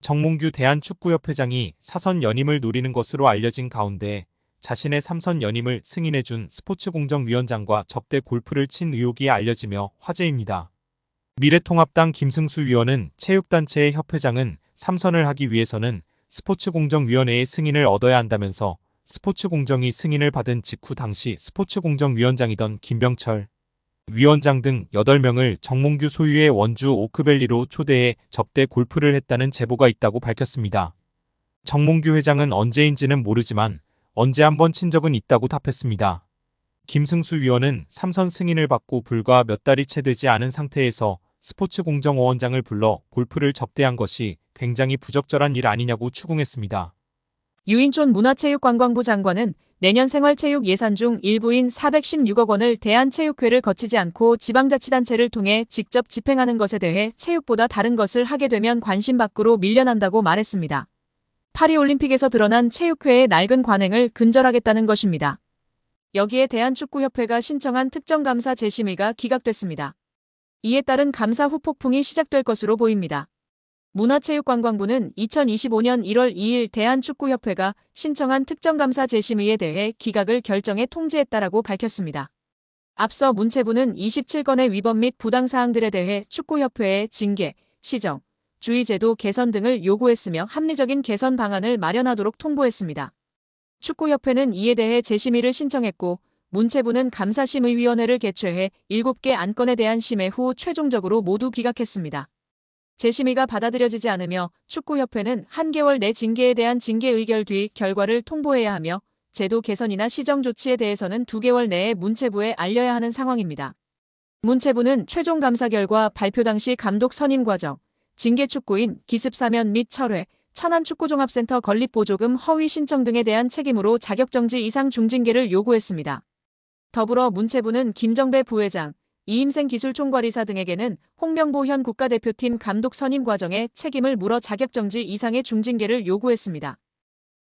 정몽규 대한축구협회장이 사선 연임을 노리는 것으로 알려진 가운데 자신의 3선 연임을 승인해준 스포츠공정위원장과 접대 골프를 친 의혹이 알려지며 화제입니다. 미래통합당 김승수 위원은 체육단체의 협회장은 3선을 하기 위해서는 스포츠공정위원회의 승인을 얻어야 한다면서 스포츠공정위 승인을 받은 직후 당시 스포츠공정위원장이던 김병철 위원장 등 8명을 정몽규 소유의 원주 오크밸리로 초대해 접대 골프를 했다는 제보가 있다고 밝혔습니다. 정몽규 회장은 언제인지는 모르지만 언제 한번 친 적은 있다고 답했습니다. 김승수 위원은 3선 승인을 받고 불과 몇 달이 채 되지 않은 상태에서 스포츠공정위원장을 불러 골프를 접대한 것이 굉장히 부적절한 일 아니냐고 추궁했습니다. 유인촌 문화체육관광부 장관은 내년 생활체육 예산 중 일부인 416억 원을 대한체육회를 거치지 않고 지방자치단체를 통해 직접 집행하는 것에 대해 체육보다 다른 것을 하게 되면 관심 밖으로 밀려난다고 말했습니다. 파리올림픽에서 드러난 체육회의 낡은 관행을 근절하겠다는 것입니다. 여기에 대한축구협회가 신청한 특정감사 재심의가 기각됐습니다. 이에 따른 감사 후폭풍이 시작될 것으로 보입니다. 문화체육관광부는 2025년 1월 2일 대한축구협회가 신청한 특정감사 재심의에 대해 기각을 결정해 통지했다라고 밝혔습니다. 앞서 문체부는 27건의 위법 및 부당사항들에 대해 축구협회에 징계, 시정, 주의제도 개선 등을 요구했으며 합리적인 개선 방안을 마련하도록 통보했습니다. 축구협회는 이에 대해 재심의를 신청했고 문체부는 감사심의위원회를 개최해 7개 안건에 대한 심의 후 최종적으로 모두 기각했습니다. 재심의가 받아들여지지 않으며 축구협회는 한 개월 내 징계에 대한 징계 의결 뒤 결과를 통보해야 하며 제도 개선이나 시정 조치에 대해서는 2개월 내에 문체부에 알려야 하는 상황입니다. 문체부는 최종 감사 결과 발표 당시 감독 선임 과정, 징계 축구인 기습 사면 및 철회, 천안축구종합센터 건립보조금 허위 신청 등에 대한 책임으로 자격정지 이상 중징계를 요구했습니다. 더불어 문체부는 김정배 부회장, 이임생 기술총괄이사 등에게는 홍명보 현 국가대표팀 감독 선임 과정에 책임을 물어 자격정지 이상의 중징계를 요구했습니다.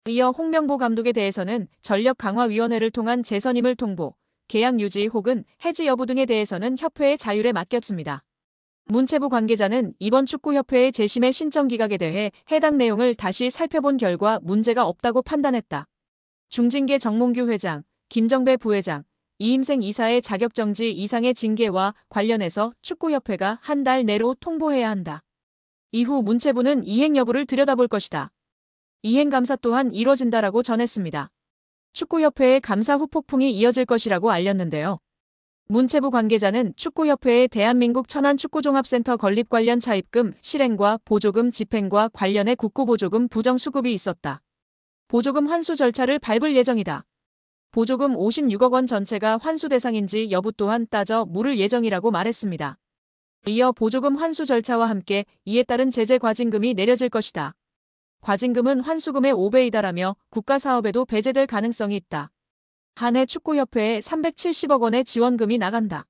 이어 홍명보 감독에 대해서는 전력강화위원회를 통한 재선임을 통보, 계약 유지 혹은 해지 여부 등에 대해서는 협회의 자율에 맡겼습니다. 문체부 관계자는 이번 축구협회의 재심의 신청 기각에 대해 해당 내용을 다시 살펴본 결과 문제가 없다고 판단했다. 중징계 정몽규 회장, 김정배 부회장, 이임생 이사의 자격정지 이상의 징계와 관련해서 축구협회가 한 달 내로 통보해야 한다. 이후 문체부는 이행 여부를 들여다볼 것이다. 이행 감사 또한 이뤄진다라고 전했습니다. 축구협회의 감사 후폭풍이 이어질 것이라고 알렸는데요. 문체부 관계자는 축구협회의 대한민국 천안축구종합센터 건립 관련 차입금 실행과 보조금 집행과 관련해 국고보조금 부정수급이 있었다. 보조금 환수 절차를 밟을 예정이다. 보조금 56억 원 전체가 환수 대상인지 여부 또한 따져 물을 예정이라고 말했습니다. 이어 보조금 환수 절차와 함께 이에 따른 제재 과징금이 내려질 것이다. 과징금은 환수금의 5배이다라며 국가사업에도 배제될 가능성이 있다. 한 해 축구협회에 370억 원의 지원금이 나간다.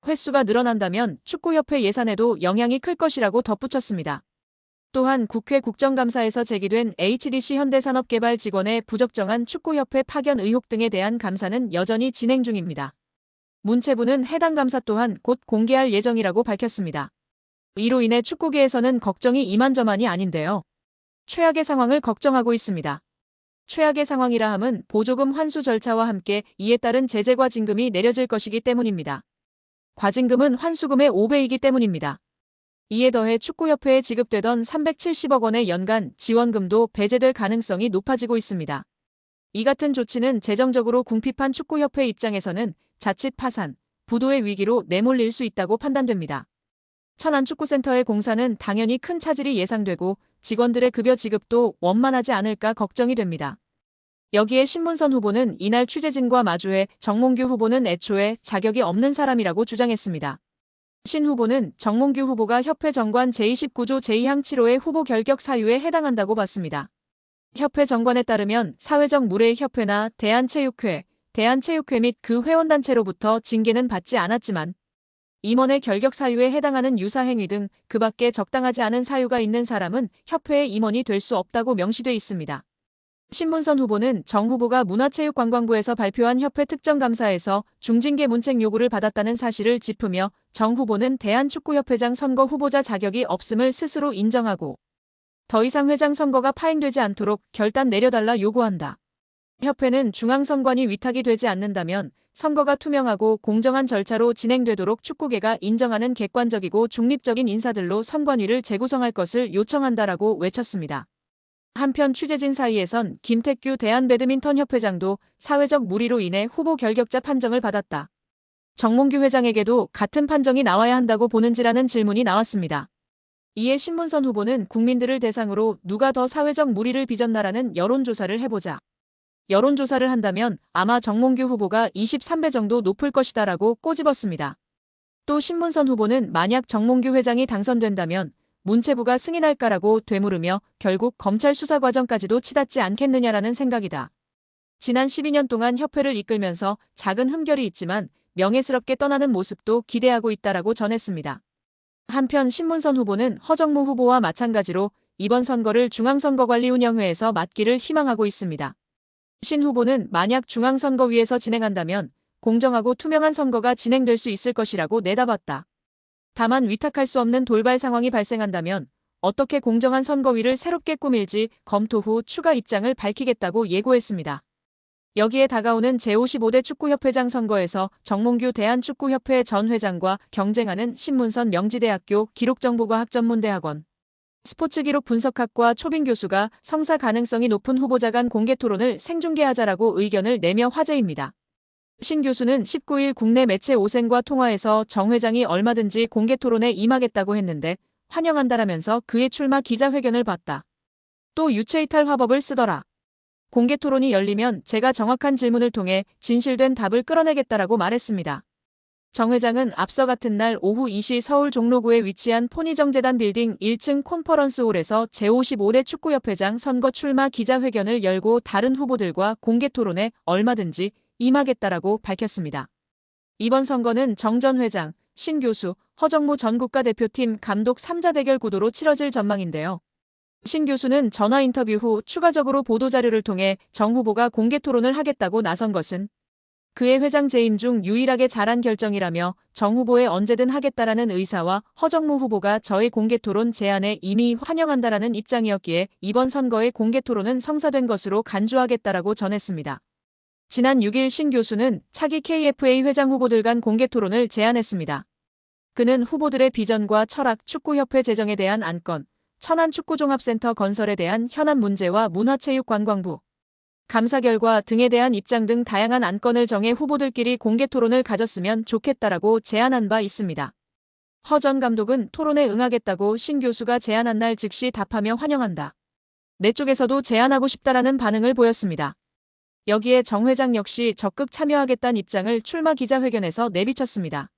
횟수가 늘어난다면 축구협회 예산에도 영향이 클 것이라고 덧붙였습니다. 또한 국회 국정감사에서 제기된 HDC 현대산업개발 직원의 부적정한 축구협회 파견 의혹 등에 대한 감사는 여전히 진행 중입니다. 문체부는 해당 감사 또한 곧 공개할 예정이라고 밝혔습니다. 이로 인해 축구계에서는 걱정이 이만저만이 아닌데요. 최악의 상황을 걱정하고 있습니다. 최악의 상황이라 함은 보조금 환수 절차와 함께 이에 따른 제재 과징금이 내려질 것이기 때문입니다. 과징금은 환수금의 5배이기 때문입니다. 이에 더해 축구협회에 지급되던 370억 원의 연간 지원금도 배제될 가능성이 높아지고 있습니다. 이 같은 조치는 재정적으로 궁핍한 축구협회 입장에서는 자칫 파산, 부도의 위기로 내몰릴 수 있다고 판단됩니다. 천안축구센터의 공사는 당연히 큰 차질이 예상되고 직원들의 급여 지급도 원만하지 않을까 걱정이 됩니다. 여기에 신문선 후보는 이날 취재진과 마주해 정몽규 후보는 애초에 자격이 없는 사람이라고 주장했습니다. 신 후보는 정몽규 후보가 협회 정관 제29조 제2항 7호의 후보 결격 사유에 해당한다고 봤습니다. 협회 정관에 따르면 사회적 무례협회나 대한체육회 및 그 회원단체로부터 징계는 받지 않았지만 임원의 결격 사유에 해당하는 유사 행위 등 그 밖에 적당하지 않은 사유가 있는 사람은 협회의 임원이 될 수 없다고 명시돼 있습니다. 신문선 후보는 정 후보가 문화체육관광부에서 발표한 협회 특정감사에서 중징계 문책 요구를 받았다는 사실을 짚으며 정 후보는 대한축구협회장 선거 후보자 자격이 없음을 스스로 인정하고 더 이상 회장 선거가 파행되지 않도록 결단 내려달라 요구한다. 협회는 중앙선관위 위탁이 되지 않는다면 선거가 투명하고 공정한 절차로 진행되도록 축구계가 인정하는 객관적이고 중립적인 인사들로 선관위를 재구성할 것을 요청한다라고 외쳤습니다. 한편 취재진 사이에선 김태규 대한배드민턴협회장도 사회적 물의로 인해 후보 결격자 판정을 받았다. 정몽규 회장에게도 같은 판정이 나와야 한다고 보는지라는 질문이 나왔습니다. 이에 신문선 후보는 국민들을 대상으로 누가 더 사회적 물의를 빚었나라는 여론조사를 해보자. 여론조사를 한다면 아마 정몽규 후보가 23배 정도 높을 것이다라고 꼬집었습니다. 또 신문선 후보는 만약 정몽규 회장이 당선된다면 문체부가 승인할까라고 되물으며 결국 검찰 수사 과정까지도 치닫지 않겠느냐라는 생각이다. 지난 12년 동안 협회를 이끌면서 작은 흠결이 있지만 명예스럽게 떠나는 모습도 기대하고 있다라고 전했습니다. 한편 신문선 후보는 허정무 후보와 마찬가지로 이번 선거를 중앙선거관리운영회에서 맡기를 희망하고 있습니다. 신 후보는 만약 중앙선거위에서 진행한다면 공정하고 투명한 선거가 진행될 수 있을 것이라고 내다봤다. 다만 위탁할 수 없는 돌발 상황이 발생한다면 어떻게 공정한 선거위를 새롭게 꾸밀지 검토 후 추가 입장을 밝히겠다고 예고했습니다. 여기에 다가오는 제55대 축구협회장 선거에서 정몽규 대한축구협회 전 회장과 경쟁하는 신문선 명지대학교 기록정보과학전문대학원 스포츠기록 분석학과 초빙 교수가 성사 가능성이 높은 후보자 간 공개토론을 생중계하자라고 의견을 내며 화제입니다. 신 교수는 19일 국내 매체 오센과 통화에서 정 회장이 얼마든지 공개토론에 임하겠다고 했는데 환영한다라면서 그의 출마 기자회견을 봤다. 또 유체이탈 화법을 쓰더라. 공개토론이 열리면 제가 정확한 질문을 통해 진실된 답을 끌어내겠다라고 말했습니다. 정 회장은 앞서 같은 날 오후 2시 서울 종로구에 위치한 포니정재단 빌딩 1층 콘퍼런스홀에서 제55대 축구협회장 선거 출마 기자회견을 열고 다른 후보들과 공개토론에 얼마든지 임하겠다라고 밝혔습니다. 이번 선거는 정 전 회장, 신 교수, 허정무 전 국가대표팀 감독 3자 대결 구도로 치러질 전망인데요. 신 교수는 전화 인터뷰 후 추가적으로 보도자료를 통해 정 후보가 공개토론을 하겠다고 나선 것은 그의 회장 재임 중 유일하게 잘한 결정이라며 정 후보에 언제든 하겠다라는 의사와 허정무 후보가 저의 공개토론 제안에 이미 환영한다라는 입장이었기에 이번 선거의 공개토론은 성사된 것으로 간주하겠다라고 전했습니다. 지난 6일 신 교수는 차기 KFA 회장 후보들 간 공개토론을 제안했습니다. 그는 후보들의 비전과 철학, 축구협회 재정에 대한 안건, 천안축구종합센터 건설에 대한 현안 문제와 문화체육관광부, 감사 결과 등에 대한 입장 등 다양한 안건을 정해 후보들끼리 공개토론을 가졌으면 좋겠다라고 제안한 바 있습니다. 허 전 감독은 토론에 응하겠다고 신 교수가 제안한 날 즉시 답하며 환영한다. 내 쪽에서도 제안하고 싶다라는 반응을 보였습니다. 여기에 정 회장 역시 적극 참여하겠다는 입장을 출마 기자회견에서 내비쳤습니다.